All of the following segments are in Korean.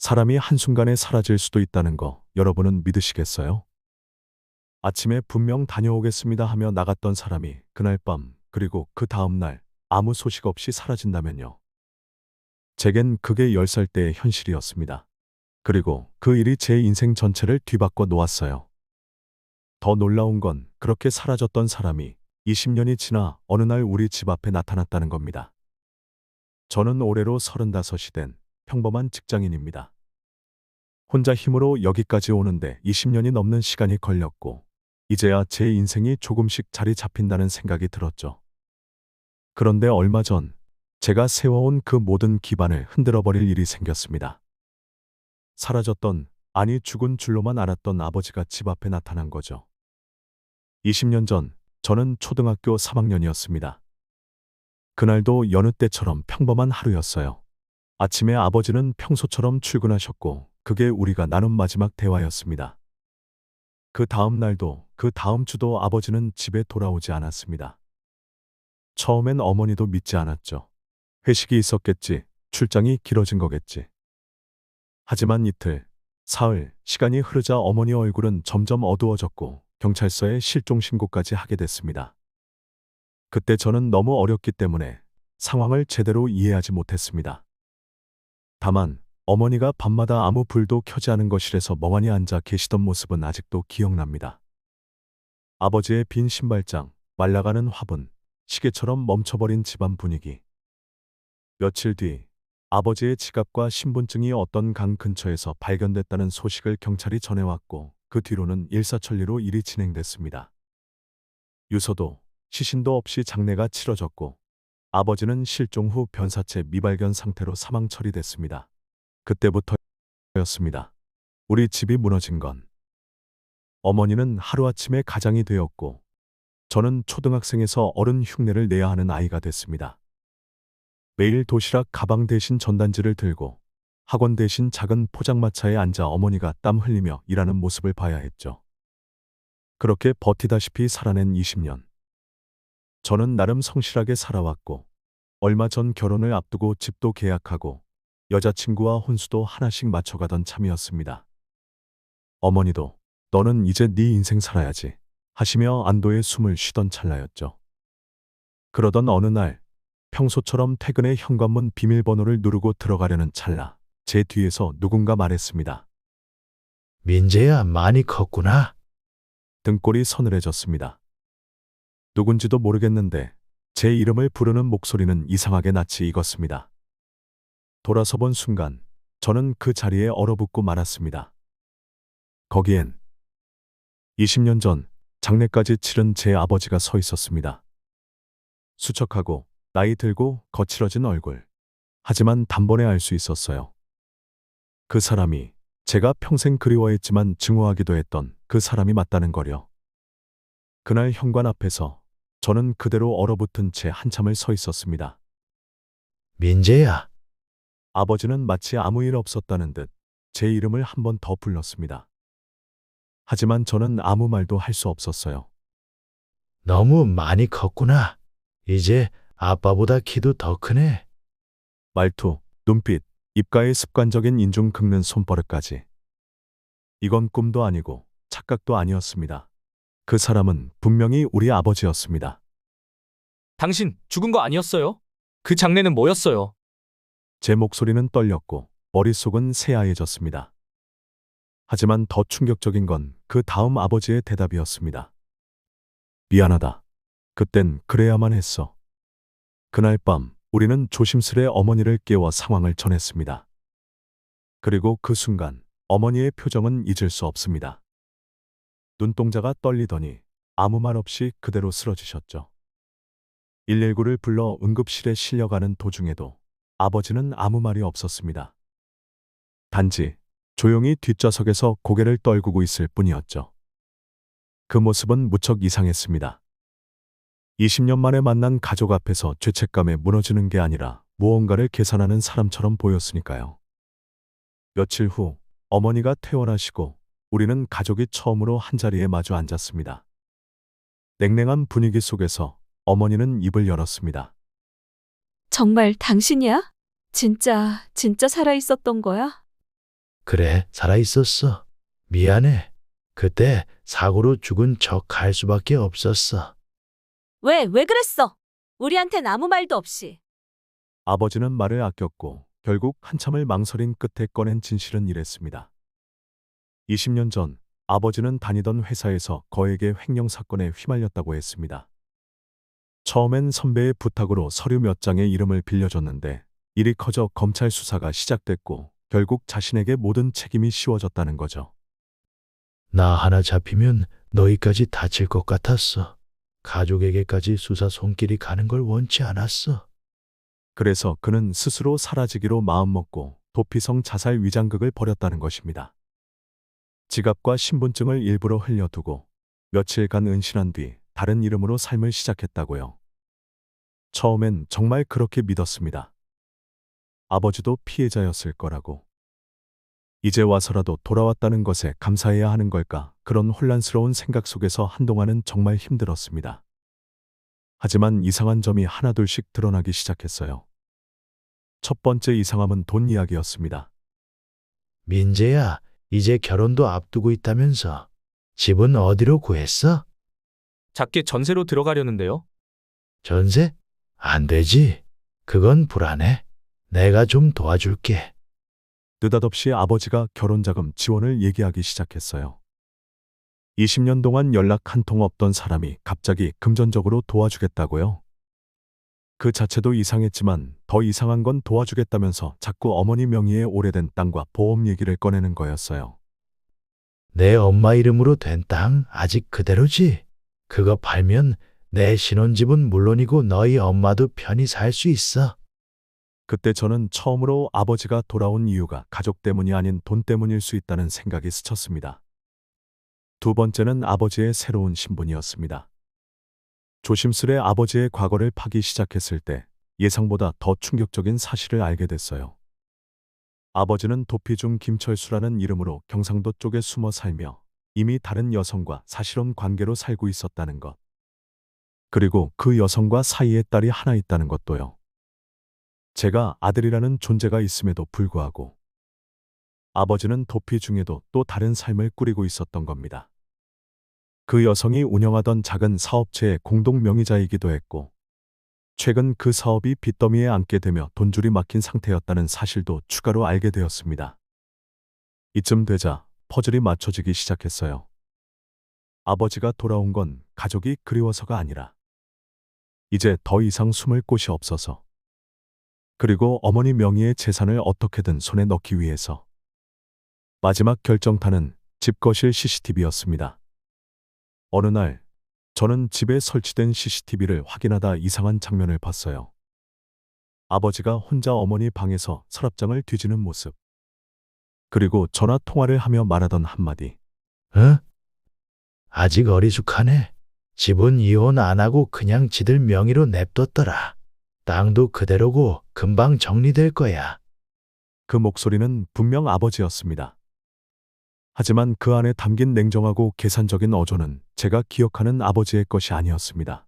사람이 한순간에 사라질 수도 있다는 거 여러분은 믿으시겠어요? 아침에 분명 다녀오겠습니다 하며 나갔던 사람이 그날 밤 그리고 그 다음 날 아무 소식 없이 사라진다면요. 제겐 그게 10살 때의 현실이었습니다. 그리고 그 일이 제 인생 전체를 뒤바꿔 놓았어요. 더 놀라운 건 그렇게 사라졌던 사람이 20년이 지나 어느 날 우리 집 앞에 나타났다는 겁니다. 저는 올해로 35이 된 평범한 직장인입니다. 혼자 힘으로 여기까지 오는데 20년이 넘는 시간이 걸렸고, 이제야 제 인생이 조금씩 자리 잡힌다는 생각이 들었죠. 그런데 얼마 전 제가 세워온 그 모든 기반을 흔들어 버릴 일이 생겼습니다. 사라졌던, 아니 죽은 줄로만 알았던 아버지가 집 앞에 나타난 거죠. 20년 전 저는 초등학교 3학년이었습니다. 그날도 여느 때처럼 평범한 하루였어요. 아침에 아버지는 평소처럼 출근하셨고, 그게 우리가 나눈 마지막 대화였습니다. 그 다음 날도, 그 다음 주도 아버지는 집에 돌아오지 않았습니다. 처음엔 어머니도 믿지 않았죠. 회식이 있었겠지, 출장이 길어진 거겠지. 하지만 이틀, 사흘, 시간이 흐르자 어머니 얼굴은 점점 어두워졌고 경찰서에 실종 신고까지 하게 됐습니다. 그때 저는 너무 어렸기 때문에 상황을 제대로 이해하지 못했습니다. 다만 어머니가 밤마다 아무 불도 켜지 않은 거실에서 멍하니 앉아 계시던 모습은 아직도 기억납니다. 아버지의 빈 신발장, 말라가는 화분, 시계처럼 멈춰버린 집안 분위기. 며칠 뒤 아버지의 지갑과 신분증이 어떤 강 근처에서 발견됐다는 소식을 경찰이 전해왔고, 그 뒤로는 일사천리로 일이 진행됐습니다. 유서도 시신도 없이 장례가 치러졌고, 아버지는 실종 후 변사체 미발견 상태로 사망 처리됐습니다. 그때부터였습니다. 우리 집이 무너진 건. 어머니는 하루아침에 가장이 되었고, 저는 초등학생에서 어른 흉내를 내야 하는 아이가 됐습니다. 매일 도시락 가방 대신 전단지를 들고 학원 대신 작은 포장마차에 앉아 어머니가 땀 흘리며 일하는 모습을 봐야 했죠. 그렇게 버티다시피 살아낸 20년. 저는 나름 성실하게 살아왔고, 얼마 전 결혼을 앞두고 집도 계약하고 여자친구와 혼수도 하나씩 맞춰가던 참이었습니다. 어머니도 너는 이제 네 인생 살아야지 하시며 안도의 숨을 쉬던 찰나였죠. 그러던 어느 날 평소처럼 퇴근해 현관문 비밀번호를 누르고 들어가려는 찰나 제 뒤에서 누군가 말했습니다. 민재야, 많이 컸구나. 등골이 서늘해졌습니다. 누군지도 모르겠는데 제 이름을 부르는 목소리는 이상하게 낯이 익었습니다. 돌아서 본 순간 저는 그 자리에 얼어붙고 말았습니다. 거기엔 20년 전 장례까지 치른 제 아버지가 서 있었습니다. 수척하고 나이 들고 거칠어진 얼굴. 하지만 단번에 알 수 있었어요. 그 사람이 제가 평생 그리워했지만 증오하기도 했던 그 사람이 맞다는 거려. 그날 현관 앞에서 저는 그대로 얼어붙은 채 한참을 서 있었습니다. 민재야, 아버지는 마치 아무 일 없었다는 듯 제 이름을 한 번 더 불렀습니다. 하지만 저는 아무 말도 할 수 없었어요. 너무 많이 컸구나. 이제 아빠보다 키도 더 크네. 말투, 눈빛, 입가의 습관적인 인중 긁는 손버릇까지. 이건 꿈도 아니고 착각도 아니었습니다. 그 사람은 분명히 우리 아버지였습니다. 당신 죽은 거 아니었어요? 그 장례는 뭐였어요? 제 목소리는 떨렸고 머릿속은 새하얘졌습니다. 하지만 더 충격적인 건 그 다음 아버지의 대답이었습니다. 미안하다. 그땐 그래야만 했어. 그날 밤 우리는 조심스레 어머니를 깨워 상황을 전했습니다. 그리고 그 순간 어머니의 표정은 잊을 수 없습니다. 눈동자가 떨리더니 아무 말 없이 그대로 쓰러지셨죠. 119를 불러 응급실에 실려가는 도중에도 아버지는 아무 말이 없었습니다. 단지 조용히 뒷좌석에서 고개를 떨구고 있을 뿐이었죠. 그 모습은 무척 이상했습니다. 20년 만에 만난 가족 앞에서 죄책감에 무너지는 게 아니라 무언가를 계산하는 사람처럼 보였으니까요. 며칠 후 어머니가 퇴원하시고 우리는 가족이 처음으로 한자리에 마주 앉았습니다. 냉랭한 분위기 속에서 어머니는 입을 열었습니다. 정말 당신이야? 진짜 살아있었던 거야? 그래, 살아있었어. 미안해. 그때 사고로 죽은 척 할 수밖에 없었어. 왜 그랬어? 우리한텐 아무 말도 없이. 아버지는 말을 아꼈고 결국 한참을 망설인 끝에 꺼낸 진실은 이랬습니다. 20년 전 아버지는 다니던 회사에서 거액의 횡령 사건에 휘말렸다고 했습니다. 처음엔 선배의 부탁으로 서류 몇 장의 이름을 빌려줬는데 일이 커져 검찰 수사가 시작됐고 결국 자신에게 모든 책임이 씌워졌다는 거죠. 나 하나 잡히면 너희까지 다칠 것 같았어. 가족에게까지 수사 손길이 가는 걸 원치 않았어. 그래서 그는 스스로 사라지기로 마음먹고 도피성 자살 위장극을 벌였다는 것입니다. 지갑과 신분증을 일부러 흘려두고 며칠간 은신한 뒤 다른 이름으로 삶을 시작했다고요. 처음엔 정말 그렇게 믿었습니다. 아버지도 피해자였을 거라고. 이제 와서라도 돌아왔다는 것에 감사해야 하는 걸까? 그런 혼란스러운 생각 속에서 한동안은 정말 힘들었습니다. 하지만 이상한 점이 하나둘씩 드러나기 시작했어요. 첫 번째 이상함은 돈 이야기였습니다. 민재야, 이제 결혼도 앞두고 있다면서. 집은 어디로 구했어? 작게 전세로 들어가려는데요. 전세? 안 되지. 그건 불안해. 내가 좀 도와줄게. 느닷없이 아버지가 결혼자금 지원을 얘기하기 시작했어요. 20년 동안 연락 한 통 없던 사람이 갑자기 금전적으로 도와주겠다고요? 그 자체도 이상했지만 더 이상한 건 도와주겠다면서 자꾸 어머니 명의의 오래된 땅과 보험 얘기를 꺼내는 거였어요. 내 엄마 이름으로 된 땅 아직 그대로지? 그거 팔면 내 신혼집은 물론이고 너희 엄마도 편히 살 수 있어. 그때 저는 처음으로 아버지가 돌아온 이유가 가족 때문이 아닌 돈 때문일 수 있다는 생각이 스쳤습니다. 두 번째는 아버지의 새로운 신분이었습니다. 조심스레 아버지의 과거를 파기 시작했을 때 예상보다 더 충격적인 사실을 알게 됐어요. 아버지는 도피 중 김철수라는 이름으로 경상도 쪽에 숨어 살며 이미 다른 여성과 사실혼 관계로 살고 있었다는 것. 그리고 그 여성과 사이에 딸이 하나 있다는 것도요. 제가 아들이라는 존재가 있음에도 불구하고 아버지는 도피 중에도 또 다른 삶을 꾸리고 있었던 겁니다. 그 여성이 운영하던 작은 사업체의 공동 명의자이기도 했고 최근 그 사업이 빚더미에 앉게 되며 돈줄이 막힌 상태였다는 사실도 추가로 알게 되었습니다. 이쯤 되자 퍼즐이 맞춰지기 시작했어요. 아버지가 돌아온 건 가족이 그리워서가 아니라 이제 더 이상 숨을 곳이 없어서, 그리고 어머니 명의의 재산을 어떻게든 손에 넣기 위해서. 마지막 결정타는 집 거실 CCTV였습니다. 어느 날 저는 집에 설치된 CCTV를 확인하다 이상한 장면을 봤어요. 아버지가 혼자 어머니 방에서 서랍장을 뒤지는 모습. 그리고 전화 통화를 하며 말하던 한마디. 어? 아직 어리숙하네. 집은 이혼 안 하고 그냥 지들 명의로 냅뒀더라. 땅도 그대로고 금방 정리될 거야. 그 목소리는 분명 아버지였습니다. 하지만 그 안에 담긴 냉정하고 계산적인 어조는 제가 기억하는 아버지의 것이 아니었습니다.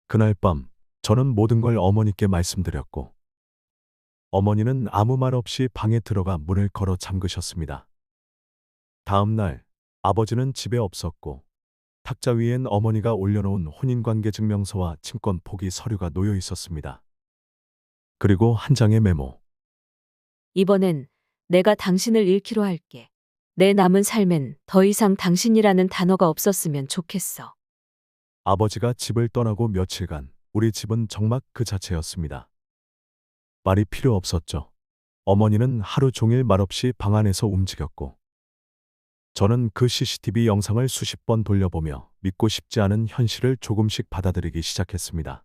그날 밤 저는 모든 걸 어머니께 말씀드렸고 어머니는 아무 말 없이 방에 들어가 문을 걸어 잠그셨습니다. 다음 날 아버지는 집에 없었고 탁자 위엔 어머니가 올려놓은 혼인관계 증명서와 친권 포기 서류가 놓여 있었습니다. 그리고 한 장의 메모. 이번엔 내가 당신을 잃기로 할게. 내 남은 삶엔 더 이상 당신이라는 단어가 없었으면 좋겠어. 아버지가 집을 떠나고 며칠간 우리 집은 정막 그 자체였습니다. 말이 필요 없었죠. 어머니는 하루 종일 말없이 방 안에서 움직였고 저는 그 CCTV 영상을 수십 번 돌려보며 믿고 싶지 않은 현실을 조금씩 받아들이기 시작했습니다.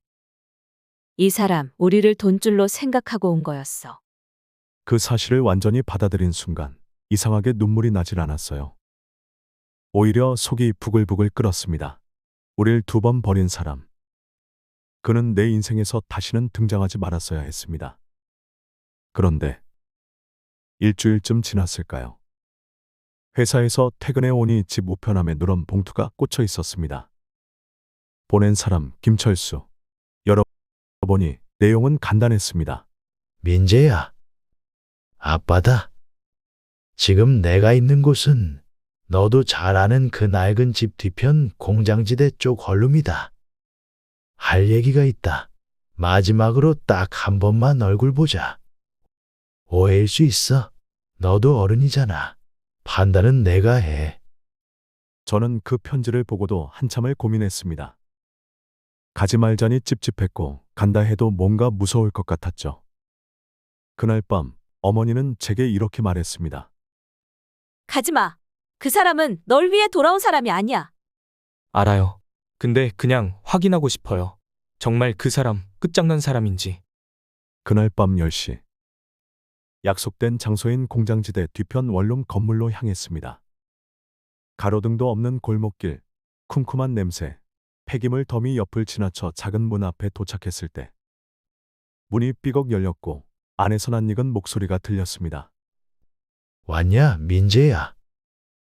이 사람 우리를 돈줄로 생각하고 온 거였어. 그 사실을 완전히 받아들인 순간 이상하게 눈물이 나질 않았어요. 오히려 속이 부글부글 끓었습니다. 우릴 2번 버린 사람. 그는 내 인생에서 다시는 등장하지 말았어야 했습니다. 그런데 일주일쯤 지났을까요? 회사에서 퇴근해 오니 집 우편함에 누런 봉투가 꽂혀 있었습니다. 보낸 사람 김철수. 열어보니 내용은 간단했습니다. 민재야. 아빠다. 지금 내가 있는 곳은 너도 잘 아는 그 낡은 집 뒤편 공장지대 쪽 원룸이다. 할 얘기가 있다. 마지막으로 딱 한 번만 얼굴 보자. 오해일 수 있어. 너도 어른이잖아. 판단은 내가 해. 저는 그 편지를 보고도 한참을 고민했습니다. 가지 말자니 찝찝했고 간다 해도 뭔가 무서울 것 같았죠. 그날 밤 어머니는 제게 이렇게 말했습니다. 가지 마. 그 사람은 널 위해 돌아온 사람이 아니야. 알아요. 근데 그냥 확인하고 싶어요. 정말 그 사람 끝장난 사람인지. 그날 밤 10시. 약속된 장소인 공장지대 뒤편 원룸 건물로 향했습니다. 가로등도 없는 골목길, 쿰쿰한 냄새, 폐기물 더미 옆을 지나쳐 작은 문 앞에 도착했을 때 문이 삐걱 열렸고 안에서 낯익은 목소리가 들렸습니다. 왔냐, 민재야.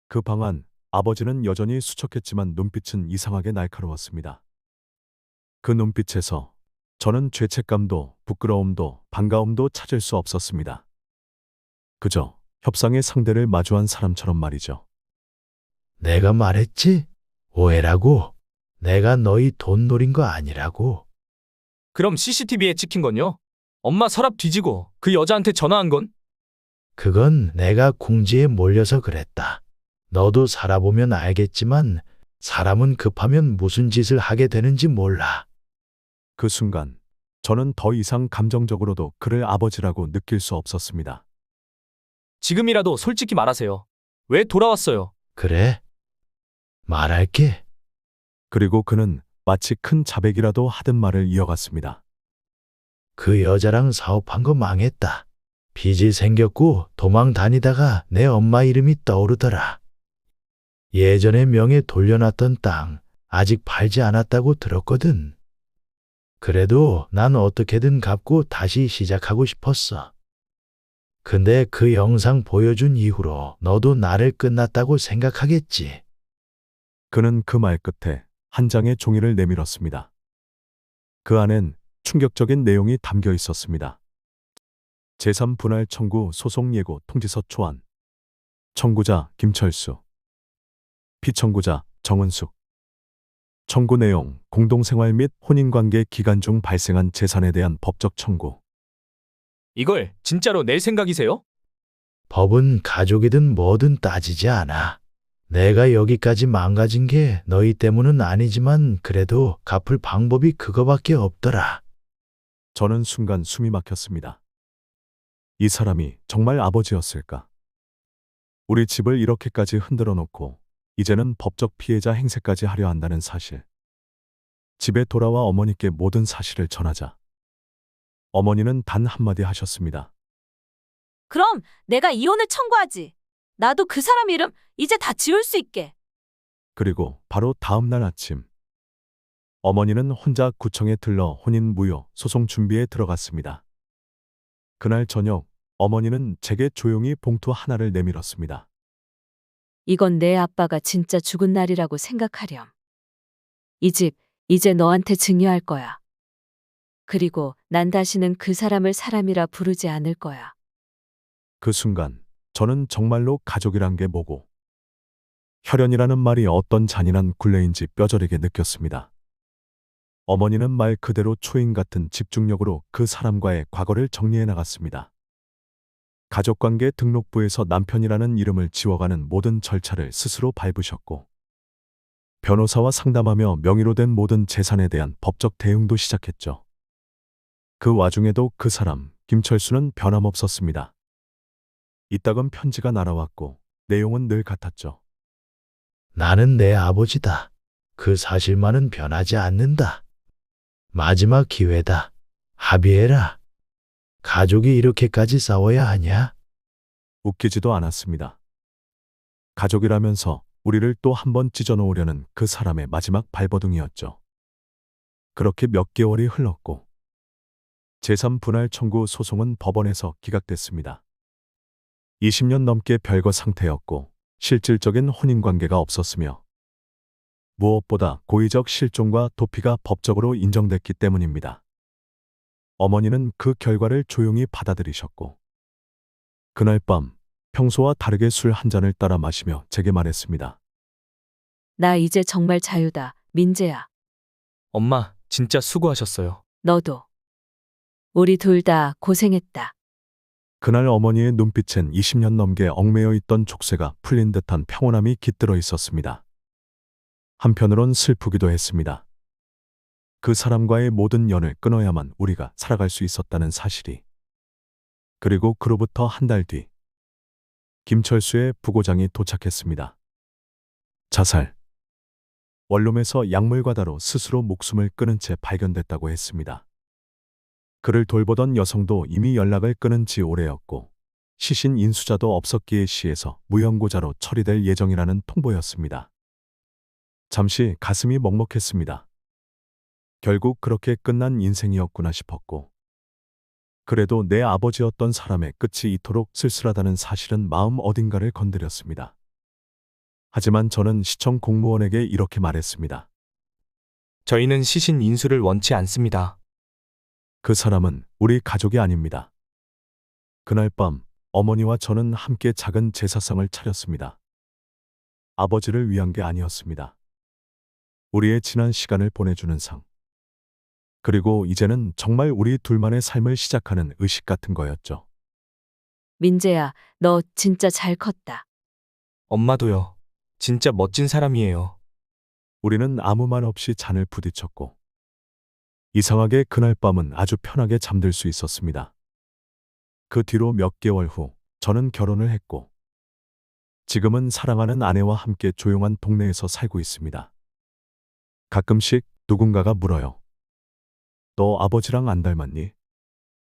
그 방 안 아버지는 여전히 수척했지만 눈빛은 이상하게 날카로웠습니다. 그 눈빛에서 저는 죄책감도 부끄러움도 반가움도 찾을 수 없었습니다. 그저 협상의 상대를 마주한 사람처럼 말이죠. 내가 말했지? 오해라고. 내가 너희 돈 노린 거 아니라고. 그럼 CCTV에 찍힌 건요? 엄마 서랍 뒤지고 그 여자한테 전화한 건? 그건 내가 궁지에 몰려서 그랬다. 너도 살아보면 알겠지만 사람은 급하면 무슨 짓을 하게 되는지 몰라. 그 순간 저는 더 이상 감정적으로도 그를 아버지라고 느낄 수 없었습니다. 지금이라도 솔직히 말하세요. 왜 돌아왔어요? 그래? 말할게. 그리고 그는 마치 큰 자백이라도 하듯 말을 이어갔습니다. 그 여자랑 사업한 거 망했다. 빚이 생겼고 도망 다니다가 내 엄마 이름이 떠오르더라. 예전에 명예 돌려놨던 땅 아직 팔지 않았다고 들었거든. 그래도 난 어떻게든 갚고 다시 시작하고 싶었어. 근데 그 영상 보여준 이후로 너도 나를 끝났다고 생각하겠지. 그는 그 말 끝에 한 장의 종이를 내밀었습니다. 그 안엔 충격적인 내용이 담겨 있었습니다. 제3분할 청구 소송 예고 통지서 초안. 청구자 김철수. 피청구자 정은숙. 청구 내용 공동생활 및 혼인관계 기간 중 발생한 재산에 대한 법적 청구. 이걸 진짜로 낼 생각이세요? 법은 가족이든 뭐든 따지지 않아. 내가 여기까지 망가진 게 너희 때문은 아니지만 그래도 갚을 방법이 그거밖에 없더라. 저는 순간 숨이 막혔습니다. 이 사람이 정말 아버지였을까? 우리 집을 이렇게까지 흔들어 놓고 이제는 법적 피해자 행세까지 하려 한다는 사실. 집에 돌아와 어머니께 모든 사실을 전하자. 어머니는 단 한마디 하셨습니다. 그럼 내가 이혼을 청구하지. 나도 그 사람 이름 이제 다 지울 수 있게. 그리고 바로 다음 날 아침. 어머니는 혼자 구청에 들러 혼인 무효 소송 준비에 들어갔습니다. 그날 저녁 어머니는 제게 조용히 봉투 하나를 내밀었습니다. 이건 내 아빠가 진짜 죽은 날이라고 생각하렴. 이 집 이제 너한테 증여할 거야. 그리고 난 다시는 그 사람을 사람이라 부르지 않을 거야. 그 순간 저는 정말로 가족이란 게 뭐고 혈연이라는 말이 어떤 잔인한 굴레인지 뼈저리게 느꼈습니다. 어머니는 말 그대로 초인 같은 집중력으로 그 사람과의 과거를 정리해 나갔습니다. 가족관계 등록부에서 남편이라는 이름을 지워가는 모든 절차를 스스로 밟으셨고 변호사와 상담하며 명의로 된 모든 재산에 대한 법적 대응도 시작했죠. 그 와중에도 그 사람 김철수는 변함없었습니다. 이따금 편지가 날아왔고 내용은 늘 같았죠. 나는 내 아버지다. 그 사실만은 변하지 않는다. 마지막 기회다. 합의해라. 가족이 이렇게까지 싸워야 하냐? 웃기지도 않았습니다. 가족이라면서 우리를 또 한 번 찢어놓으려는 그 사람의 마지막 발버둥이었죠. 그렇게 몇 개월이 흘렀고 제3분할 청구 소송은 법원에서 기각됐습니다. 20년 넘게 별거 상태였고 실질적인 혼인관계가 없었으며 무엇보다 고의적 실종과 도피가 법적으로 인정됐기 때문입니다. 어머니는 그 결과를 조용히 받아들이셨고 그날 밤 평소와 다르게 술 한 잔을 따라 마시며 제게 말했습니다. 나 이제 정말 자유다. 민재야, 엄마, 진짜 수고하셨어요. 너도. 우리 둘 다 고생했다. 그날 어머니의 눈빛엔 20년 넘게 얽매여 있던 족쇄가 풀린 듯한 평온함이 깃들어 있었습니다. 한편으론 슬프기도 했습니다. 그 사람과의 모든 연을 끊어야만 우리가 살아갈 수 있었다는 사실이. 그리고 그로부터 한 달 뒤, 김철수의 부고장이 도착했습니다. 자살. 원룸에서 약물과다로 스스로 목숨을 끊은 채 발견됐다고 했습니다. 그를 돌보던 여성도 이미 연락을 끊은 지 오래였고 시신 인수자도 없었기에 시에서 무형고자로 처리될 예정이라는 통보였습니다. 잠시 가슴이 먹먹했습니다. 결국 그렇게 끝난 인생이었구나 싶었고, 그래도 내 아버지였던 사람의 끝이 이토록 쓸쓸하다는 사실은 마음 어딘가를 건드렸습니다. 하지만 저는 시청 공무원에게 이렇게 말했습니다. 저희는 시신 인수를 원치 않습니다. 그 사람은 우리 가족이 아닙니다. 그날 밤 어머니와 저는 함께 작은 제사상을 차렸습니다. 아버지를 위한 게 아니었습니다. 우리의 지난 시간을 보내주는 상. 그리고 이제는 정말 우리 둘만의 삶을 시작하는 의식 같은 거였죠. 민재야, 너 진짜 잘 컸다. 엄마도요. 진짜 멋진 사람이에요. 우리는 아무 말 없이 잔을 부딪혔고, 이상하게 그날 밤은 아주 편하게 잠들 수 있었습니다. 그 뒤로 몇 개월 후 저는 결혼을 했고, 지금은 사랑하는 아내와 함께 조용한 동네에서 살고 있습니다. 가끔씩 누군가가 물어요. 너 아버지랑 안 닮았니?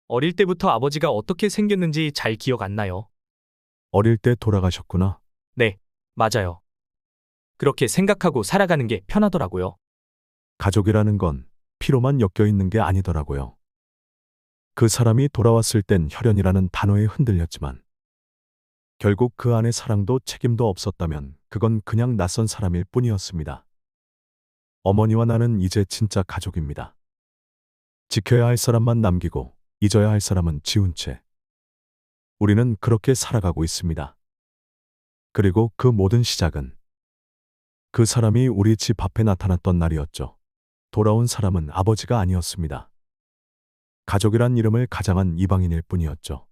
어릴 때부터 아버지가 어떻게 생겼는지 잘 기억 안 나요. 어릴 때 돌아가셨구나. 네, 맞아요. 그렇게 생각하고 살아가는 게 편하더라고요. 가족이라는 건 피로만 엮여 있는 게 아니더라고요. 그 사람이 돌아왔을 땐 혈연이라는 단어에 흔들렸지만, 결국 그 안에 사랑도 책임도 없었다면 그건 그냥 낯선 사람일 뿐이었습니다. 어머니와 나는 이제 진짜 가족입니다. 지켜야 할 사람만 남기고 잊어야 할 사람은 지운 채 우리는 그렇게 살아가고 있습니다. 그리고 그 모든 시작은 그 사람이 우리 집 앞에 나타났던 날이었죠. 돌아온 사람은 아버지가 아니었습니다. 가족이란 이름을 가장한 이방인일 뿐이었죠.